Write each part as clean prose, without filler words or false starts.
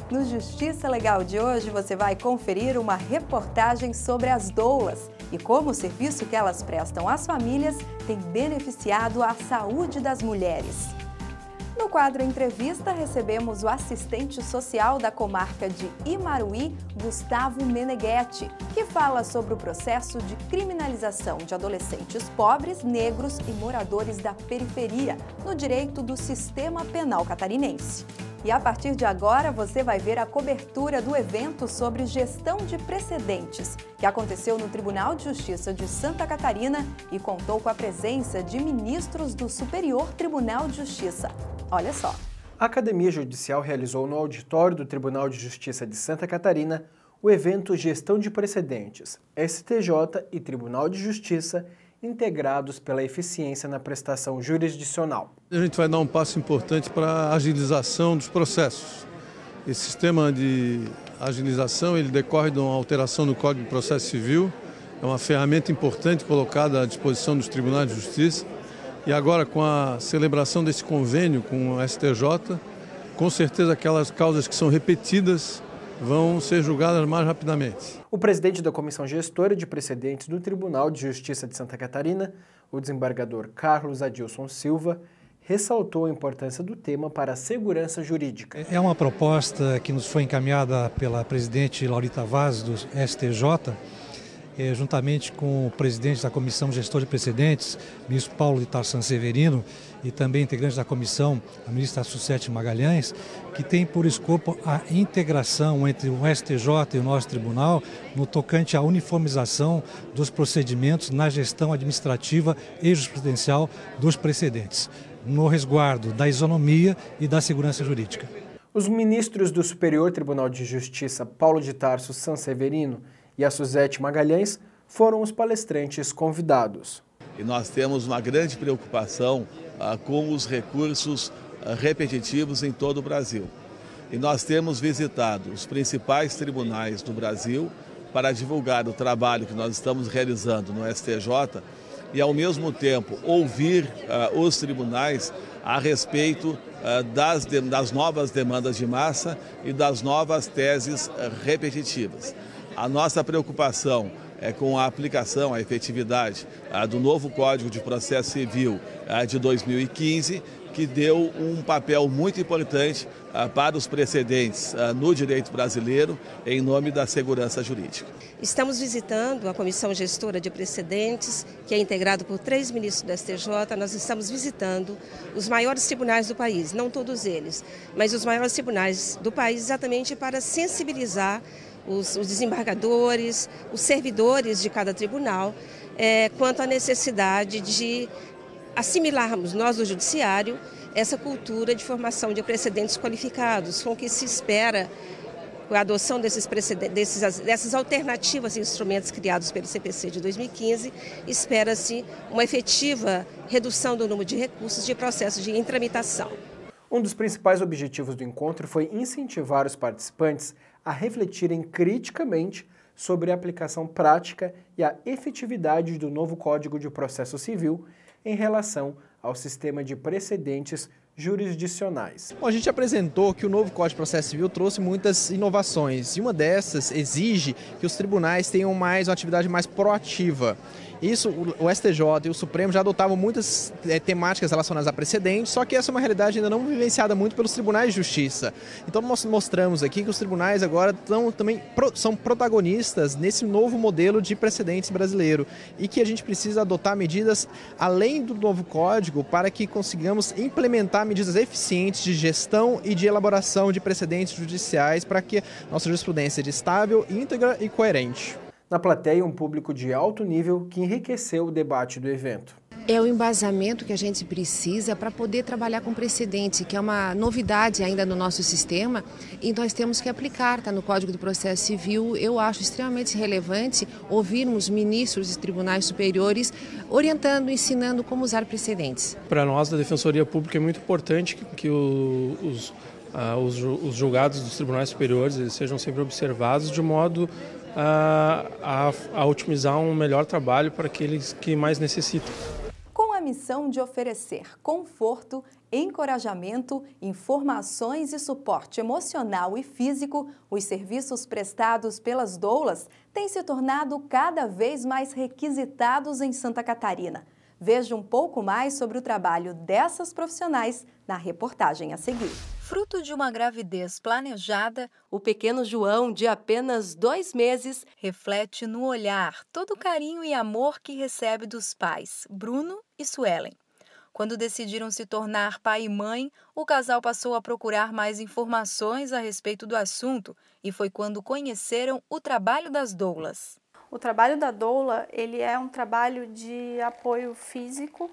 No Justiça Legal de hoje você vai conferir uma reportagem sobre as doulas e como o serviço que elas prestam às famílias tem beneficiado a saúde das mulheres. No quadro Entrevista, recebemos o assistente social da comarca de Imaruí, Gustavo Meneghetti, que fala sobre o processo de criminalização de adolescentes pobres, negros e moradores da periferia no direito do sistema penal catarinense. E a partir de agora você vai ver a cobertura do evento sobre gestão de precedentes, que aconteceu no Tribunal de Justiça de Santa Catarina e contou com a presença de ministros do Superior Tribunal de Justiça. Olha só. A Academia Judicial realizou no auditório do Tribunal de Justiça de Santa Catarina o evento Gestão de Precedentes, STJ e Tribunal de Justiça, integrados pela eficiência na prestação jurisdicional. A gente vai dar um passo importante para a agilização dos processos. Esse sistema de agilização ele decorre de uma alteração no Código de Processo Civil, é uma ferramenta importante colocada à disposição dos tribunais de justiça. E agora, com a celebração desse convênio com o STJ, com certeza aquelas causas que são repetidas vão ser julgadas mais rapidamente. O presidente da Comissão Gestora de Precedentes do Tribunal de Justiça de Santa Catarina, o desembargador Carlos Adilson Silva, ressaltou a importância do tema para a segurança jurídica. É uma proposta que nos foi encaminhada pela presidente Laurita Vaz, do STJ, juntamente com o presidente da Comissão Gestora de Precedentes, ministro Paulo de Tarso Sanseverino, e também integrante da comissão, a ministra Sucete Magalhães, que tem por escopo a integração entre o STJ e o nosso tribunal no tocante à uniformização dos procedimentos na gestão administrativa e jurisprudencial dos precedentes, no resguardo da isonomia e da segurança jurídica. Os ministros do Superior Tribunal de Justiça, Paulo de Tarso Sanseverino, e a Suzete Magalhães foram os palestrantes convidados. E nós temos uma grande preocupação com os recursos repetitivos em todo o Brasil. E nós temos visitado os principais tribunais do Brasil para divulgar o trabalho que nós estamos realizando no STJ e, ao mesmo tempo, ouvir os tribunais a respeito das novas demandas de massa e das novas teses repetitivas. A nossa preocupação é com a aplicação, a efetividade do novo Código de Processo Civil de 2015, que deu um papel muito importante para os precedentes no direito brasileiro em nome da segurança jurídica. Estamos visitando a Comissão Gestora de Precedentes, que é integrado por 3 ministros do STJ. Nós estamos visitando os maiores tribunais do país, não todos eles, mas os maiores tribunais do país, exatamente para sensibilizar os desembargadores, os servidores de cada tribunal, quanto à necessidade de assimilarmos, nós do Judiciário, essa cultura de formação de precedentes qualificados, com que se espera, com a adoção dessas alternativas e instrumentos criados pelo CPC de 2015, espera-se uma efetiva redução do número de recursos de processos de tramitação. Um dos principais objetivos do encontro foi incentivar os participantes a refletirem criticamente sobre a aplicação prática e a efetividade do novo Código de Processo Civil em relação ao sistema de precedentes jurisdicionais. Bom, a gente apresentou que o novo Código de Processo Civil trouxe muitas inovações e uma dessas exige que os tribunais tenham uma atividade mais proativa. Isso, o STJ e o Supremo já adotavam muitas temáticas relacionadas a precedentes, só que essa é uma realidade ainda não vivenciada muito pelos tribunais de justiça. Então nós mostramos aqui que os tribunais agora também são protagonistas nesse novo modelo de precedentes brasileiro e que a gente precisa adotar medidas além do novo código para que consigamos implementar medidas eficientes de gestão e de elaboração de precedentes judiciais para que nossa jurisprudência seja estável, íntegra e coerente. Na plateia, um público de alto nível que enriqueceu o debate do evento. É o embasamento que a gente precisa para poder trabalhar com precedente, que é uma novidade ainda no nosso sistema, e nós temos que aplicar, está no Código do Processo Civil. Eu acho extremamente relevante ouvirmos ministros de tribunais superiores orientando, ensinando como usar precedentes. Para nós, da Defensoria Pública, é muito importante que os julgados dos tribunais superiores eles sejam sempre observados de modo a otimizar um melhor trabalho para aqueles que mais necessitam. Com a missão de oferecer conforto, encorajamento, informações e suporte emocional e físico, os serviços prestados pelas doulas têm se tornado cada vez mais requisitados em Santa Catarina. Veja um pouco mais sobre o trabalho dessas profissionais na reportagem a seguir. Fruto de uma gravidez planejada, o pequeno João, de apenas 2 meses, reflete no olhar todo o carinho e amor que recebe dos pais, Bruno e Suelen. Quando decidiram se tornar pai e mãe, o casal passou a procurar mais informações a respeito do assunto e foi quando conheceram o trabalho das doulas. O trabalho da doula, ele é um trabalho de apoio físico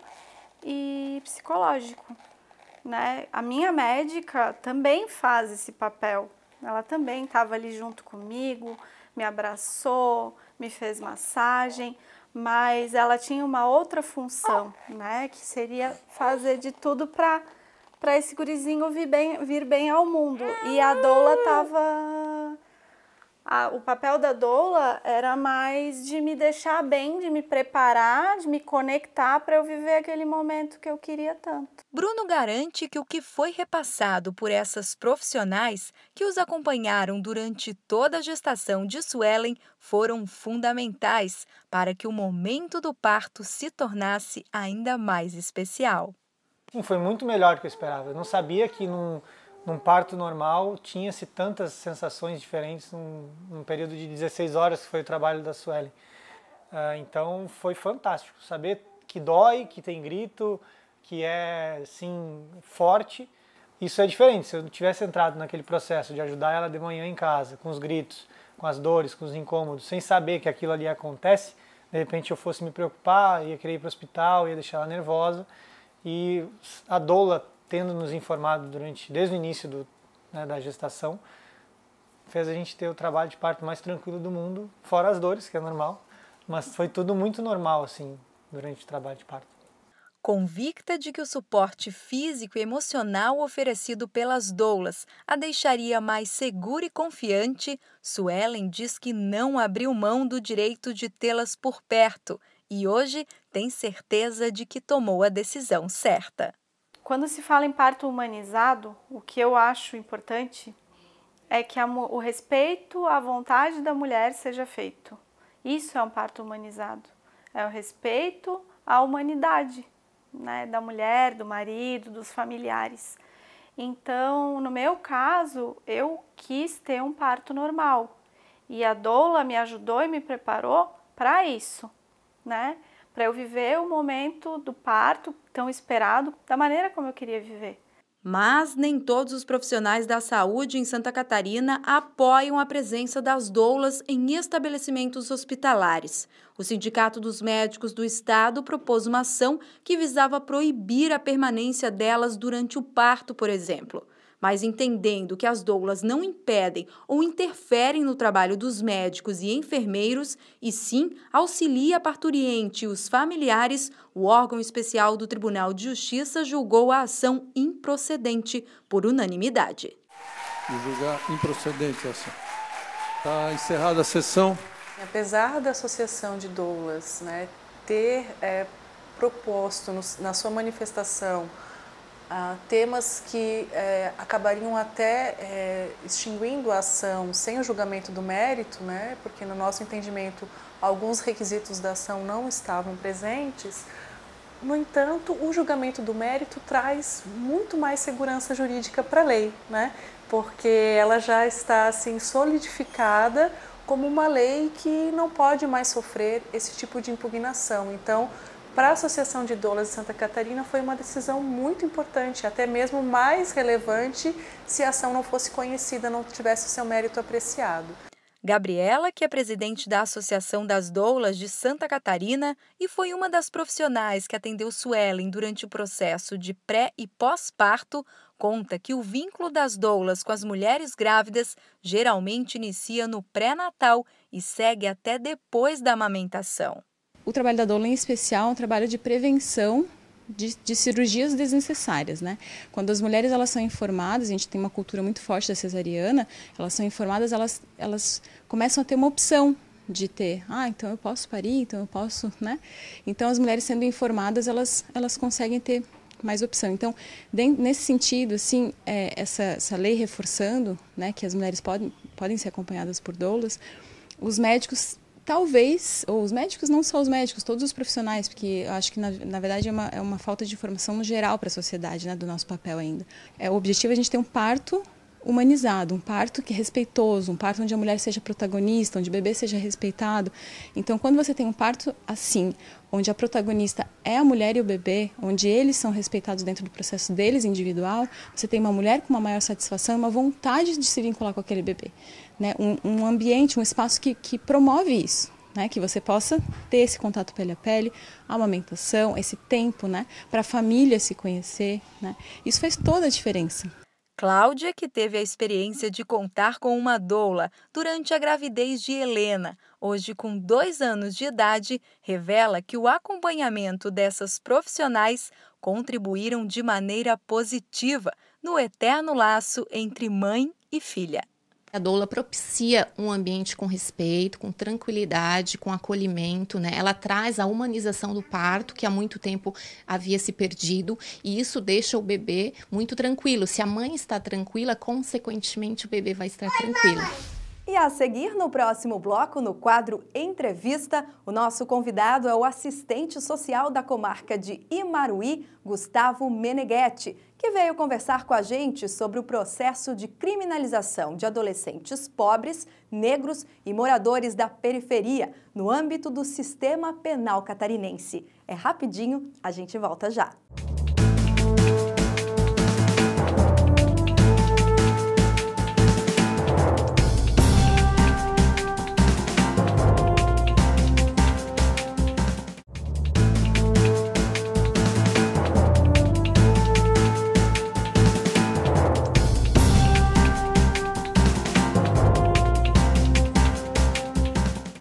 e psicológico, né? A minha médica também faz esse papel. Ela também estava ali junto comigo, me abraçou, me fez massagem, mas ela tinha uma outra função, né? Que seria fazer de tudo para esse gurizinho vir bem ao mundo. E a doula estava... O papel da doula era mais de me deixar bem, de me preparar, de me conectar para eu viver aquele momento que eu queria tanto. Bruno garante que o que foi repassado por essas profissionais que os acompanharam durante toda a gestação de Suelen foram fundamentais para que o momento do parto se tornasse ainda mais especial. Foi muito melhor do que eu esperava. Eu não sabia que num parto normal tinha-se tantas sensações diferentes num período de 16 horas que foi o trabalho da Suelen. Então foi fantástico saber que dói, que tem grito, que é assim, forte. Isso é diferente. Se eu tivesse entrado naquele processo de ajudar ela de manhã em casa, com os gritos, com as dores, com os incômodos, sem saber que aquilo ali acontece, de repente eu fosse me preocupar, ia querer ir para o hospital, ia deixar ela nervosa. E a doula, tendo nos informado desde o início da gestação, fez a gente ter o trabalho de parto mais tranquilo do mundo, fora as dores, que é normal, mas foi tudo muito normal assim durante o trabalho de parto. Convicta de que o suporte físico e emocional oferecido pelas doulas a deixaria mais segura e confiante, Suelen diz que não abriu mão do direito de tê-las por perto e hoje tem certeza de que tomou a decisão certa. Quando se fala em parto humanizado, o que eu acho importante é que o respeito à vontade da mulher seja feito. Isso é um parto humanizado. É o respeito à humanidade, né, da mulher, do marido, dos familiares. Então, no meu caso, eu quis ter um parto normal. E a doula me ajudou e me preparou para isso, né? Para eu viver o momento do parto tão esperado, da maneira como eu queria viver. Mas nem todos os profissionais da saúde em Santa Catarina apoiam a presença das doulas em estabelecimentos hospitalares. O Sindicato dos Médicos do Estado propôs uma ação que visava proibir a permanência delas durante o parto, por exemplo. Mas entendendo que as doulas não impedem ou interferem no trabalho dos médicos e enfermeiros, e sim auxilia a parturiente e os familiares, o órgão especial do Tribunal de Justiça julgou a ação improcedente por unanimidade. E julgar improcedente a ação. Está encerrada a sessão. Apesar da Associação de Doulas, né, ter proposto na sua manifestação temas que acabariam até extinguindo a ação sem o julgamento do mérito, né? Porque no nosso entendimento alguns requisitos da ação não estavam presentes. No entanto, o julgamento do mérito traz muito mais segurança jurídica para a lei, né? Porque ela já está assim solidificada como uma lei que não pode mais sofrer esse tipo de impugnação. Então, para a Associação de Doulas de Santa Catarina foi uma decisão muito importante, até mesmo mais relevante se a ação não fosse conhecida, não tivesse o seu mérito apreciado. Gabriela, que é presidente da Associação das Doulas de Santa Catarina e foi uma das profissionais que atendeu Suelen durante o processo de pré- e pós-parto, conta que o vínculo das doulas com as mulheres grávidas geralmente inicia no pré-natal e segue até depois da amamentação. O trabalho da doula, em especial, é um trabalho de prevenção de cirurgias desnecessárias, né? Quando as mulheres elas são informadas, a gente tem uma cultura muito forte da cesariana, elas são informadas, elas começam a ter uma opção de ter, então eu posso parir, então eu posso, né? Então as mulheres sendo informadas, elas conseguem ter mais opção. Então, nesse sentido, assim, essa lei reforçando, né, que as mulheres podem ser acompanhadas por doulas, os médicos talvez, ou os médicos, não só os médicos, todos os profissionais, porque eu acho que na verdade é uma falta de informação no geral para a sociedade, né, do nosso papel ainda. O objetivo é a gente ter um parto humanizado, um parto que é respeitoso, um parto onde a mulher seja protagonista, onde o bebê seja respeitado. Então, quando você tem um parto assim, onde a protagonista é a mulher e o bebê, onde eles são respeitados dentro do processo deles individual, você tem uma mulher com uma maior satisfação, uma vontade de se vincular com aquele bebê, né? Um ambiente, um espaço que promove isso, né? Que você possa ter esse contato pele a pele, a amamentação, esse tempo, né? Para a família se conhecer, né? Isso faz toda a diferença. Cláudia, que teve a experiência de contar com uma doula durante a gravidez de Helena, hoje com 2 anos de idade, revela que o acompanhamento dessas profissionais contribuíram de maneira positiva no eterno laço entre mãe e filha. A doula propicia um ambiente com respeito, com tranquilidade, com acolhimento, né? Ela traz a humanização do parto, que há muito tempo havia se perdido, e isso deixa o bebê muito tranquilo. Se a mãe está tranquila, consequentemente o bebê vai estar tranquilo. E a seguir, no próximo bloco, no quadro Entrevista, o nosso convidado é o assistente social da comarca de Imaruí, Gustavo Meneghetti, que veio conversar com a gente sobre o processo de criminalização de adolescentes pobres, negros e moradores da periferia, no âmbito do sistema penal catarinense. É rapidinho, a gente volta já.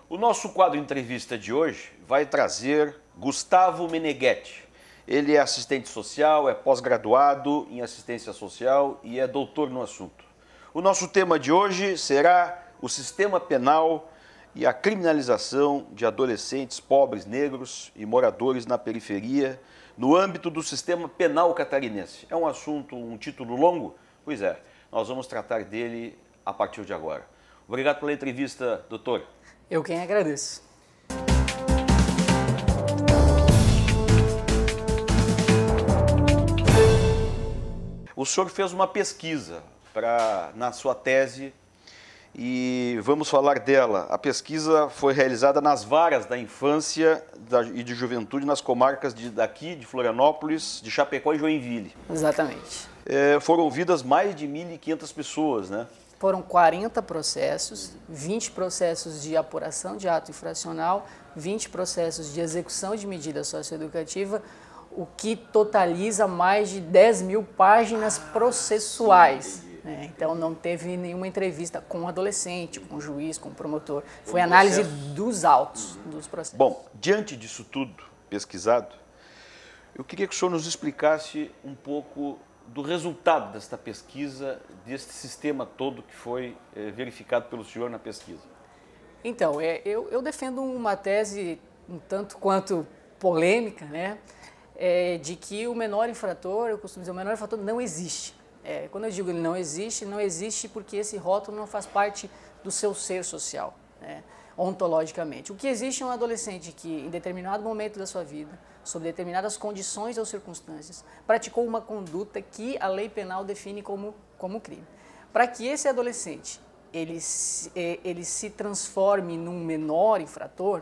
O nosso quadro Entrevista de hoje vai trazer Gustavo Meneghetti. Ele é assistente social, é pós-graduado em assistência social e é doutor no assunto. O nosso tema de hoje será o sistema penal e a criminalização de adolescentes pobres, negros e moradores na periferia no âmbito do sistema penal catarinense. É um assunto, um título longo? Pois é, nós vamos tratar dele a partir de agora. Obrigado pela entrevista, doutor. Eu quem agradeço. O senhor fez uma pesquisa na sua tese e vamos falar dela. A pesquisa foi realizada nas varas da infância e de juventude nas comarcas daqui, de Florianópolis, de Chapecó e Joinville. Exatamente. Foram ouvidas mais de 1.500 pessoas, né? Foram 40 processos, 20 processos de apuração de ato infracional, 20 processos de execução de medida socioeducativa, o que totaliza mais de 10 mil páginas processuais. Né? Então não teve nenhuma entrevista com o adolescente, com o juiz, com o promotor. Foi análise dos autos dos processos. Bom, diante disso tudo pesquisado, eu queria que o senhor nos explicasse um pouco do resultado desta pesquisa, deste sistema todo que foi verificado pelo senhor na pesquisa. Então, eu defendo uma tese um tanto quanto polêmica, né, de que o menor infrator, eu costumo dizer, o menor infrator não existe. Quando eu digo ele não existe porque esse rótulo não faz parte do seu ser social, né, ontologicamente. O que existe é um adolescente que, em determinado momento da sua vida, sob determinadas condições ou circunstâncias, praticou uma conduta que a lei penal define como crime. Para que esse adolescente ele se transforme num menor infrator,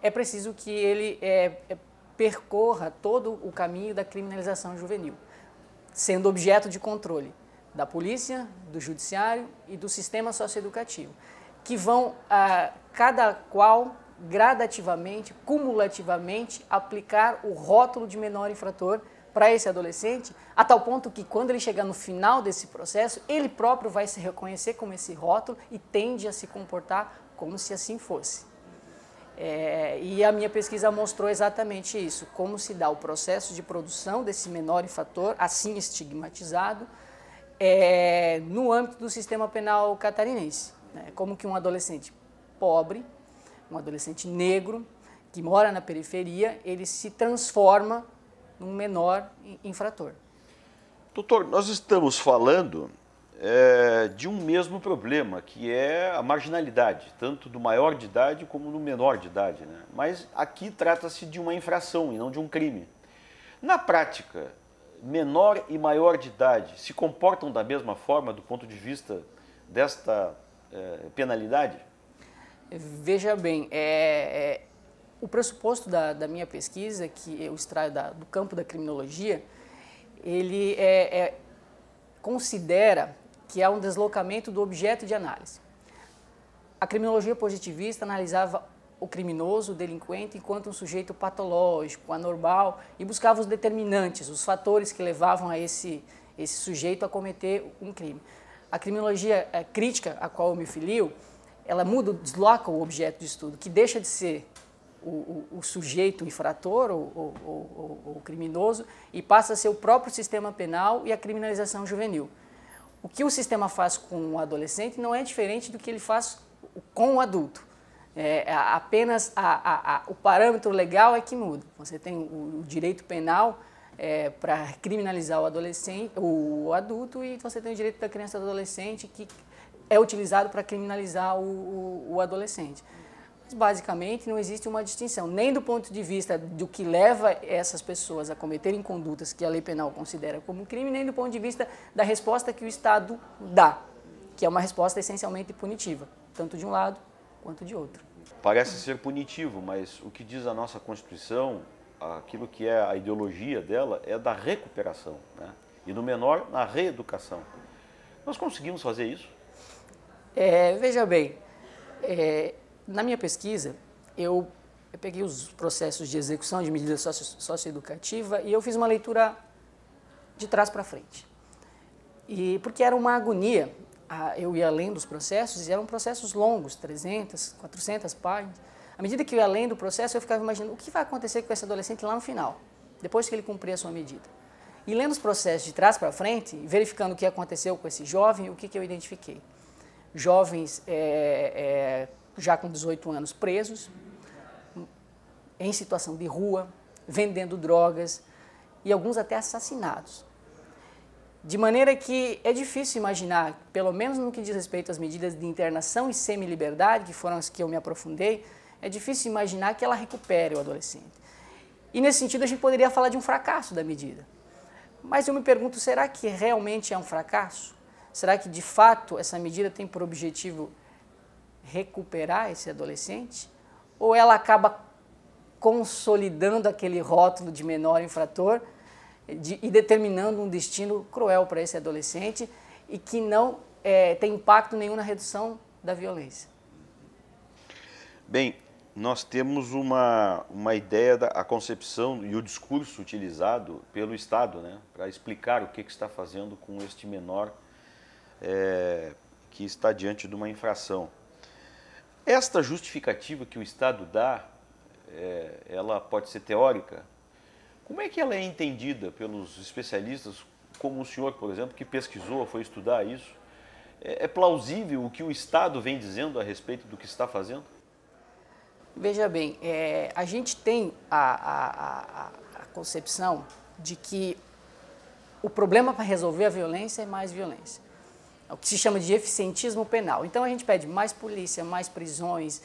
é preciso que ele percorra todo o caminho da criminalização juvenil, sendo objeto de controle da polícia, do judiciário e do sistema socioeducativo, que vão, cada qual, gradativamente, cumulativamente, aplicar o rótulo de menor infrator para esse adolescente, a tal ponto que, quando ele chegar no final desse processo, ele próprio vai se reconhecer como esse rótulo e tende a se comportar como se assim fosse. E a minha pesquisa mostrou exatamente isso, como se dá o processo de produção desse menor infrator, assim estigmatizado, no âmbito do sistema penal catarinense. Né? Como que um adolescente pobre, um adolescente negro, que mora na periferia, ele se transforma num menor infrator. Doutor, nós estamos falando de um mesmo problema, que é a marginalidade, tanto do maior de idade como do menor de idade, né? Mas aqui trata-se de uma infração e não de um crime. Na prática, menor e maior de idade se comportam da mesma forma do ponto de vista desta penalidade? Veja bem, o pressuposto da minha pesquisa, que eu extraio do campo da criminologia, ele considera que há um deslocamento do objeto de análise. A criminologia positivista analisava o criminoso, o delinquente, enquanto um sujeito patológico, anormal, e buscava os determinantes, os fatores que levavam a esse sujeito a cometer um crime. A criminologia crítica, a qual eu me filio, ela desloca o objeto de estudo, que deixa de ser o sujeito infrator, o criminoso, e passa a ser o próprio sistema penal e a criminalização juvenil. O que o sistema faz com o adolescente não é diferente do que ele faz com o adulto. Apenas o parâmetro legal é que muda. Você tem o direito penal para criminalizar o adolescente, o adulto, e você tem o direito da criança e do adolescente, que é utilizado para criminalizar o adolescente. Mas, basicamente, não existe uma distinção, nem do ponto de vista do que leva essas pessoas a cometerem condutas que a lei penal considera como crime, nem do ponto de vista da resposta que o Estado dá, que é uma resposta essencialmente punitiva, tanto de um lado quanto de outro. Parece ser punitivo, mas o que diz a nossa Constituição, aquilo que é a ideologia dela, é da recuperação, né? E no menor, na reeducação. Nós conseguimos fazer isso? Veja bem, na minha pesquisa, eu peguei os processos de execução de medida socioeducativa e eu fiz uma leitura de trás para frente. E porque era uma agonia, eu ia além dos processos, e eram processos longos, 300, 400 páginas. À medida que eu ia além do processo, eu ficava imaginando o que vai acontecer com esse adolescente lá no final, depois que ele cumprir a sua medida. E lendo os processos de trás para frente, verificando o que aconteceu com esse jovem, o que eu identifiquei? Jovens já com 18 anos presos, em situação de rua, vendendo drogas e alguns até assassinados. De maneira que é difícil imaginar, pelo menos no que diz respeito às medidas de internação e semi-liberdade, que foram as que eu me aprofundei, é difícil imaginar que ela recupere o adolescente. E nesse sentido a gente poderia falar de um fracasso da medida. Mas eu me pergunto, será que realmente é um fracasso? Será que de fato essa medida tem por objetivo recuperar esse adolescente? Ou ela acaba consolidando aquele rótulo de menor infrator e determinando um destino cruel para esse adolescente e que não tem impacto nenhum na redução da violência? Bem, nós temos uma ideia da concepção e o discurso utilizado pelo Estado, né, para explicar o que está fazendo com este menor que está diante de uma infração. Esta justificativa que o Estado dá, ela pode ser teórica. Como é que ela é entendida pelos especialistas, como o senhor, por exemplo, que pesquisou, foi estudar isso? É plausível o que o Estado vem dizendo a respeito do que está fazendo? Veja bem, a gente tem a concepção de que o problema para resolver a violência é mais violência. É o que se chama de eficientismo penal. Então a gente pede mais polícia, mais prisões,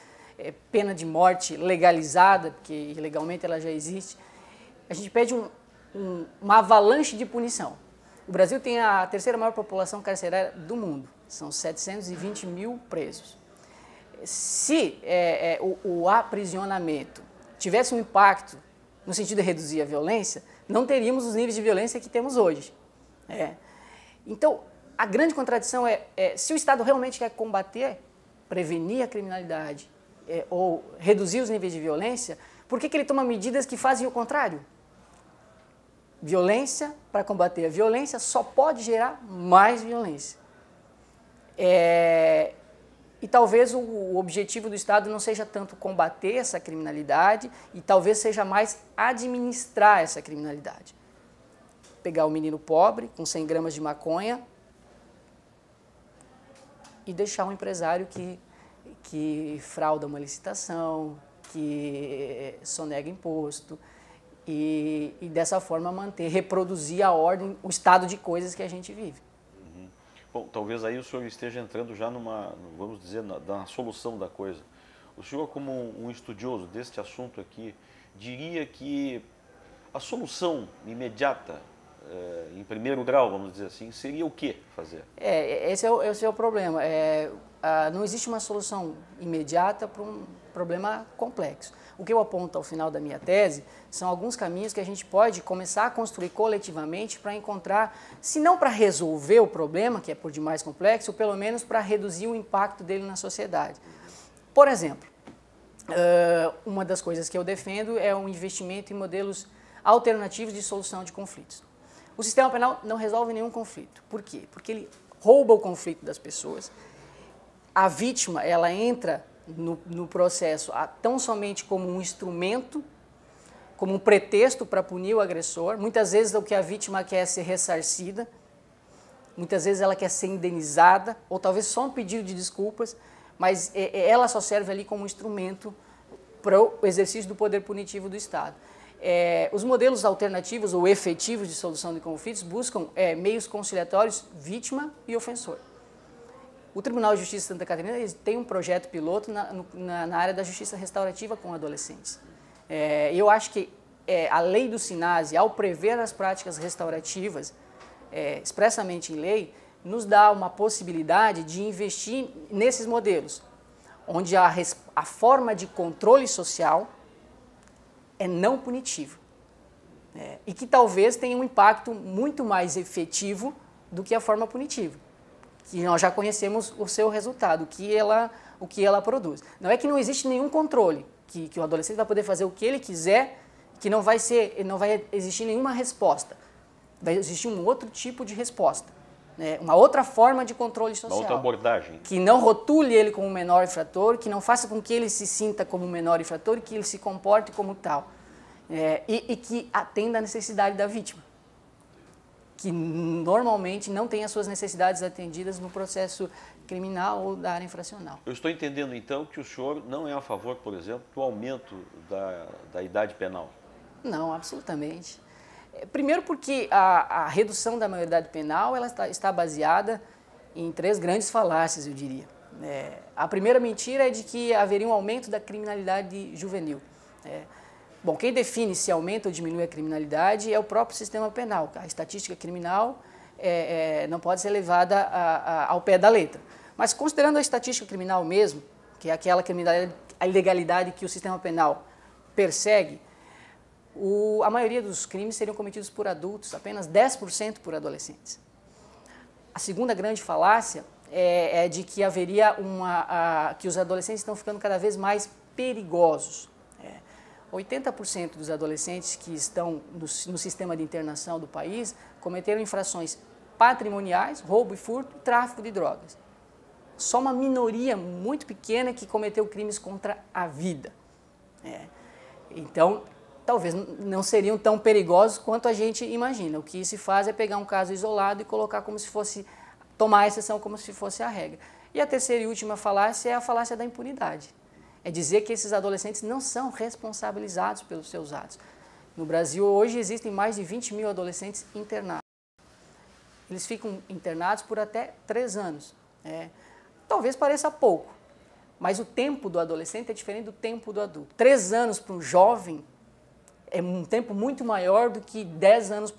pena de morte legalizada, porque ilegalmente ela já existe. A gente pede uma avalanche de punição. O Brasil tem a terceira maior população carcerária do mundo, são 720 mil presos. Se o aprisionamento tivesse um impacto no sentido de reduzir a violência, não teríamos os níveis de violência que temos hoje. Então, a grande contradição se o Estado realmente quer combater, prevenir a criminalidade ou reduzir os níveis de violência, por que ele toma medidas que fazem o contrário? Violência, para combater a violência, só pode gerar mais violência. E talvez o objetivo do Estado não seja tanto combater essa criminalidade e talvez seja mais administrar essa criminalidade. Pegar o menino pobre com 100 gramas de maconha e deixar um empresário que que frauda uma licitação, que sonega imposto e dessa forma reproduzir a ordem, o estado de coisas que a gente vive. Bom, talvez aí o senhor esteja entrando já vamos dizer, na solução da coisa. O senhor, como um estudioso deste assunto aqui, diria que a solução imediata, em primeiro grau, vamos dizer assim, seria o que fazer? Esse é o problema. Não existe uma solução imediata para um problema complexo. O que eu aponto ao final da minha tese são alguns caminhos que a gente pode começar a construir coletivamente para encontrar, se não para resolver o problema, que é por demais complexo, ou pelo menos para reduzir o impacto dele na sociedade. Por exemplo, uma das coisas que eu defendo é um investimento em modelos alternativos de solução de conflitos. O sistema penal não resolve nenhum conflito. Por quê? Porque ele rouba o conflito das pessoas. A vítima, ela entra no processo tão somente como um instrumento, como um pretexto para punir o agressor. Muitas vezes o que a vítima quer é ser ressarcida, muitas vezes ela quer ser indenizada, ou talvez só um pedido de desculpas, mas ela só serve ali como um instrumento para o exercício do poder punitivo do Estado. Os modelos alternativos ou efetivos de solução de conflitos buscam meios conciliatórios vítima e ofensor. O Tribunal de Justiça de Santa Catarina tem um projeto piloto na área da justiça restaurativa com adolescentes. Eu acho que a lei do SINASE, ao prever as práticas restaurativas expressamente em lei, nos dá uma possibilidade de investir nesses modelos, onde a forma de controle social é não punitiva e que talvez tenha um impacto muito mais efetivo do que a forma punitiva, que nós já conhecemos o seu resultado, o que ela produz. Não é que não existe nenhum controle, que o adolescente vai poder fazer o que ele quiser, que não vai existir nenhuma resposta. Vai existir um outro tipo de resposta, uma outra forma de controle social. Uma outra abordagem. Que não rotule ele como menor infrator, que não faça com que ele se sinta como menor infrator e que ele se comporte como tal. E que atenda à necessidade da vítima, que normalmente não tem as suas necessidades atendidas no processo criminal ou da área infracional. Eu estou entendendo, então, que o senhor não é a favor, por exemplo, do aumento da idade penal. Não, absolutamente. Primeiro porque a redução da maioridade penal ela está baseada em 3 grandes falácias, eu diria. A primeira mentira é de que haveria um aumento da criminalidade juvenil. Bom, quem define se aumenta ou diminui a criminalidade é o próprio sistema penal. A estatística criminal não pode ser levada ao pé da letra. Mas considerando a estatística criminal mesmo, que é aquela criminalidade, a ilegalidade que o sistema penal persegue, a maioria dos crimes seriam cometidos por adultos, apenas 10% por adolescentes. A segunda grande falácia é de que haveria que os adolescentes estão ficando cada vez mais perigosos. 80% dos adolescentes que estão no sistema de internação do país cometeram infrações patrimoniais, roubo e furto e tráfico de drogas. Só uma minoria muito pequena que cometeu crimes contra a vida. Então, talvez não seriam tão perigosos quanto a gente imagina. O que se faz é pegar um caso isolado e colocar como se fosse, tomar a exceção como se fosse a regra. E a terceira e última falácia é a falácia da impunidade. É dizer que esses adolescentes não são responsabilizados pelos seus atos. No Brasil, hoje, existem mais de 20 mil adolescentes internados. Eles ficam internados por até 3 anos. Talvez pareça pouco, mas o tempo do adolescente é diferente do tempo do adulto. 3 anos para um jovem é um tempo muito maior do que 10 anos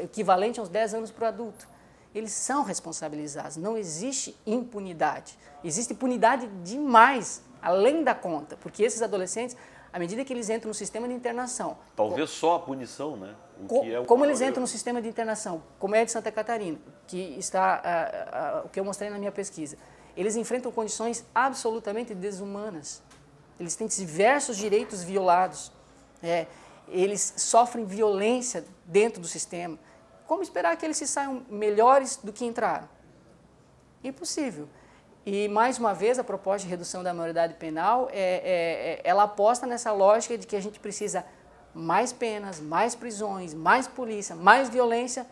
equivalente aos 10 anos para o adulto. Eles são responsabilizados, não existe impunidade. Existe impunidade demais, além da conta, porque esses adolescentes, à medida que eles entram no sistema de internação... Talvez só a punição, né? Como eles entram no sistema de internação, como é de Santa Catarina, que está o que eu mostrei na minha pesquisa, eles enfrentam condições absolutamente desumanas. Eles têm diversos direitos violados. Eles sofrem violência dentro do sistema. Como esperar que eles se saiam melhores do que entraram? Impossível. E, mais uma vez, a proposta de redução da maioridade penal, ela aposta nessa lógica de que a gente precisa mais penas, mais prisões, mais polícia, mais violência,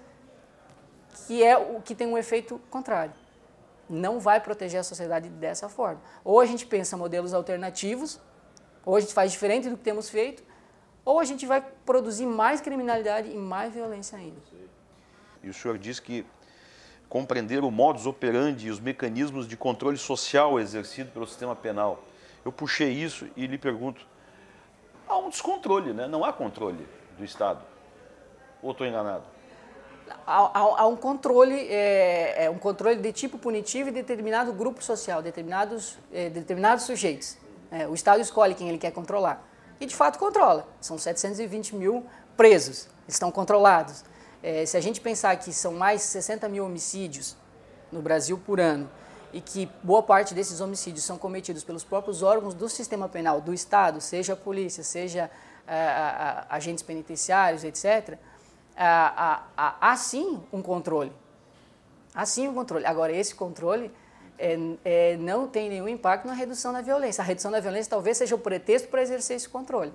que é o que tem um efeito contrário. não vai proteger a sociedade dessa forma. Ou a gente pensa modelos alternativos, ou a gente faz diferente do que temos feito, ou a gente vai produzir mais criminalidade e mais violência ainda. E o senhor diz que compreender o modus operandi e os mecanismos de controle social exercido pelo sistema penal. Eu puxei isso e lhe pergunto, há um descontrole, né? Não há controle do Estado. Ou estou enganado? Há um controle, um controle de tipo punitivo e determinado grupo social, determinados sujeitos. O Estado escolhe quem ele quer controlar. E, de fato, controla. São 720 mil presos, estão controlados. Se a gente pensar que são mais 60 mil homicídios no Brasil por ano e que boa parte desses homicídios são cometidos pelos próprios órgãos do sistema penal, do Estado, seja a polícia, seja agentes penitenciários, etc., há sim um controle. Há sim um controle. Agora, esse controle não tem nenhum impacto na redução da violência. A redução da violência talvez seja o pretexto para exercer esse controle.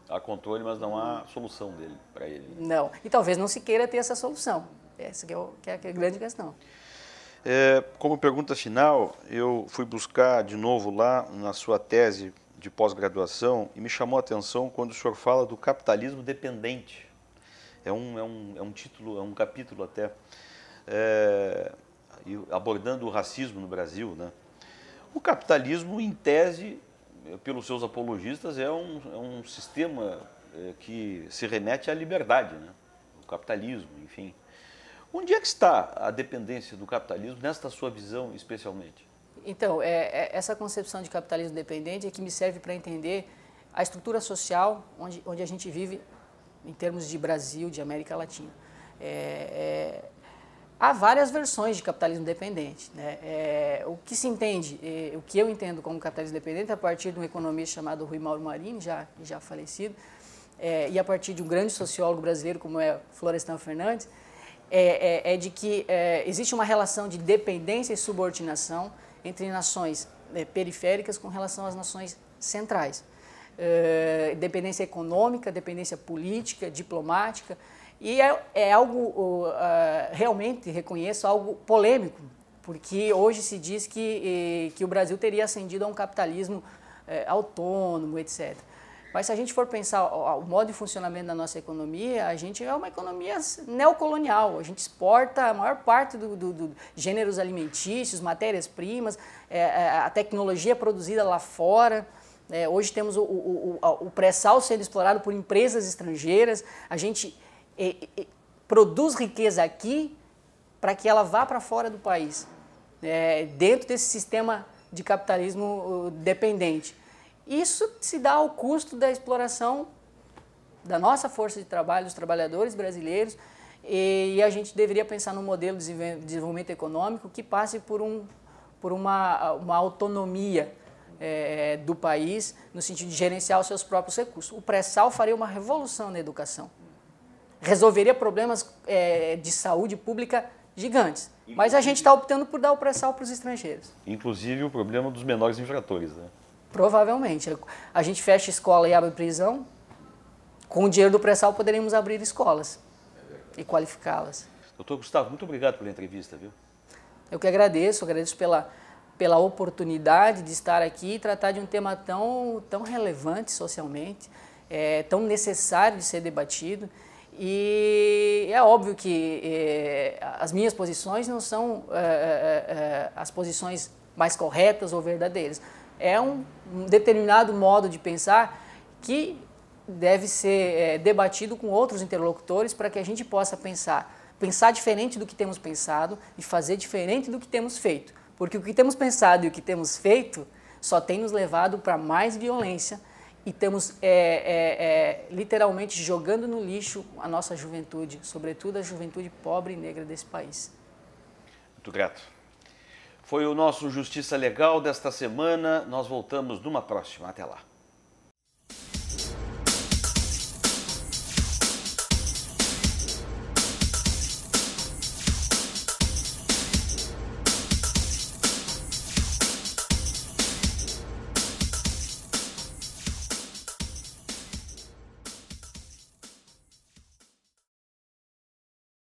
Há controle, mas não há solução dele para ele. Não. E talvez não se queira ter essa solução. Essa que é a grande questão. Como pergunta final, eu fui buscar de novo lá na sua tese de pós-graduação e me chamou a atenção quando o senhor fala do capitalismo dependente. É um título, é um capítulo até, abordando o racismo no Brasil, né? O capitalismo, em tese, pelos seus apologistas, é um sistema que se remete à liberdade, né? O capitalismo, enfim. Onde é que está a dependência do capitalismo, nesta sua visão especialmente? Então, essa concepção de capitalismo dependente é que me serve para entender a estrutura social onde a gente vive em termos de Brasil, de América Latina. Há várias versões de capitalismo dependente, né? O que se entende, o que eu entendo como capitalismo dependente, a partir de um economista chamado Rui Mauro Marini, já falecido, e a partir de um grande sociólogo brasileiro como é Florestan Fernandes, de que existe uma relação de dependência e subordinação entre nações periféricas com relação às nações centrais. Dependência econômica, dependência política, diplomática, e é algo, realmente reconheço, algo polêmico, porque hoje se diz que o Brasil teria ascendido a um capitalismo autônomo, etc. Mas se a gente for pensar o modo de funcionamento da nossa economia, a gente é uma economia neocolonial, a gente exporta a maior parte dos gêneros alimentícios, matérias-primas, a tecnologia produzida lá fora. Hoje temos o pré-sal sendo explorado por empresas estrangeiras, a gente produz riqueza aqui para que ela vá para fora do país, dentro desse sistema de capitalismo dependente. Isso se dá ao custo da exploração da nossa força de trabalho, dos trabalhadores brasileiros, e a gente deveria pensar num modelo de desenvolvimento econômico que passe por uma autonomia do país, no sentido de gerenciar os seus próprios recursos. O pré-sal faria uma revolução na educação. Resolveria problemas de saúde pública gigantes. Mas a gente está optando por dar o pré-sal para os estrangeiros. Inclusive o problema dos menores infratores, né? Provavelmente. A gente fecha escola e abre prisão. Com o dinheiro do pré-sal poderíamos abrir escolas e qualificá-las. Doutor Gustavo, muito obrigado pela entrevista, viu? Eu que agradeço pela oportunidade de estar aqui e tratar de um tema tão relevante socialmente, tão necessário de ser debatido. E é óbvio que as minhas posições não são as posições mais corretas ou verdadeiras. É um determinado modo de pensar que deve ser debatido com outros interlocutores para que a gente possa pensar diferente do que temos pensado e fazer diferente do que temos feito. Porque o que temos pensado e o que temos feito só tem nos levado para mais violência e estamos literalmente jogando no lixo a nossa juventude, sobretudo a juventude pobre e negra desse país. Muito grato. Foi o nosso Justiça Legal desta semana. Nós voltamos numa próxima. Até lá.